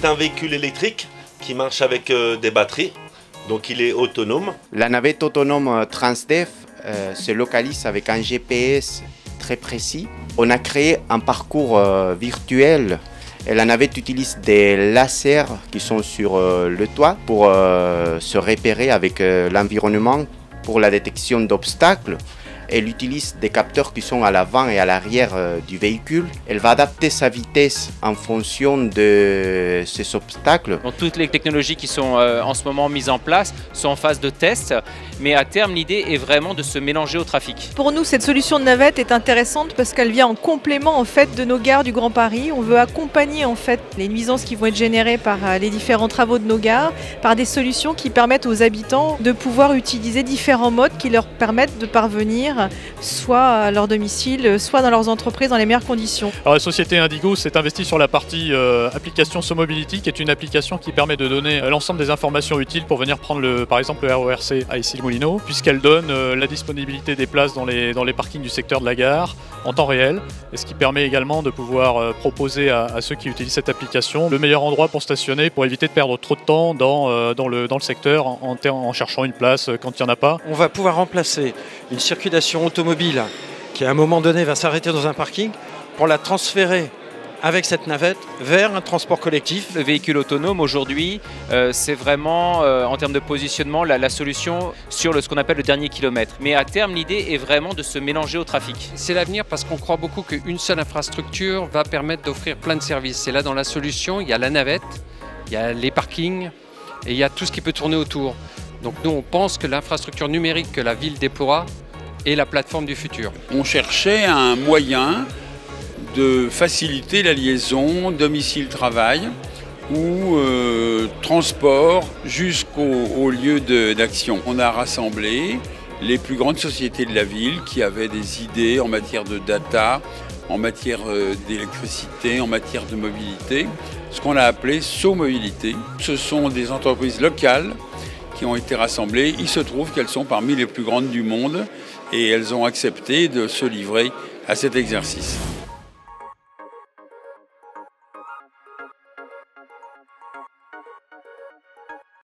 C'est un véhicule électrique qui marche avec des batteries, donc il est autonome. La navette autonome Transdev se localise avec un GPS très précis. On a créé un parcours virtuel et la navette utilise des lasers qui sont sur le toit pour se repérer avec l'environnement pour la détection d'obstacles. Elle utilise des capteurs qui sont à l'avant et à l'arrière du véhicule. Elle va adapter sa vitesse en fonction de ces obstacles. Donc, toutes les technologies qui sont en ce moment mises en place sont en phase de test, mais à terme l'idée est vraiment de se mélanger au trafic. Pour nous, cette solution de navette est intéressante parce qu'elle vient en complément en fait de nos gares du Grand Paris. On veut accompagner en fait les nuisances qui vont être générées par les différents travaux de nos gares par des solutions qui permettent aux habitants de pouvoir utiliser différents modes qui leur permettent de parvenir soit à leur domicile, soit dans leurs entreprises dans les meilleures conditions. Alors, la société Indigo s'est investie sur la partie application SoMobility, qui est une application qui permet de donner l'ensemble des informations utiles pour venir prendre par exemple le RERC à Issy-les-Moulineaux, puisqu'elle donne la disponibilité des places dans les parkings du secteur de la gare en temps réel, et ce qui permet également de pouvoir proposer à ceux qui utilisent cette application le meilleur endroit pour stationner, pour éviter de perdre trop de temps dans le secteur en cherchant une place quand il n'y en a pas. On va pouvoir remplacer une circulation automobile qui à un moment donné va s'arrêter dans un parking pour la transférer avec cette navette vers un transport collectif. Le véhicule autonome aujourd'hui, c'est vraiment en termes de positionnement la solution sur ce qu'on appelle le dernier kilomètre. Mais à terme, l'idée est vraiment de se mélanger au trafic. C'est l'avenir parce qu'on croit beaucoup qu'une seule infrastructure va permettre d'offrir plein de services. Et là, dans la solution, il y a la navette, il y a les parkings et il y a tout ce qui peut tourner autour. Donc nous, on pense que l'infrastructure numérique que la ville déploie est la plateforme du futur. On cherchait un moyen de faciliter la liaison domicile-travail ou transport jusqu'au lieu d'action. On a rassemblé les plus grandes sociétés de la ville qui avaient des idées en matière de data, en matière d'électricité, en matière de mobilité, ce qu'on a appelé SoMobility. Ce sont des entreprises locales qui ont été rassemblées. Il se trouve qu'elles sont parmi les plus grandes du monde et elles ont accepté de se livrer à cet exercice.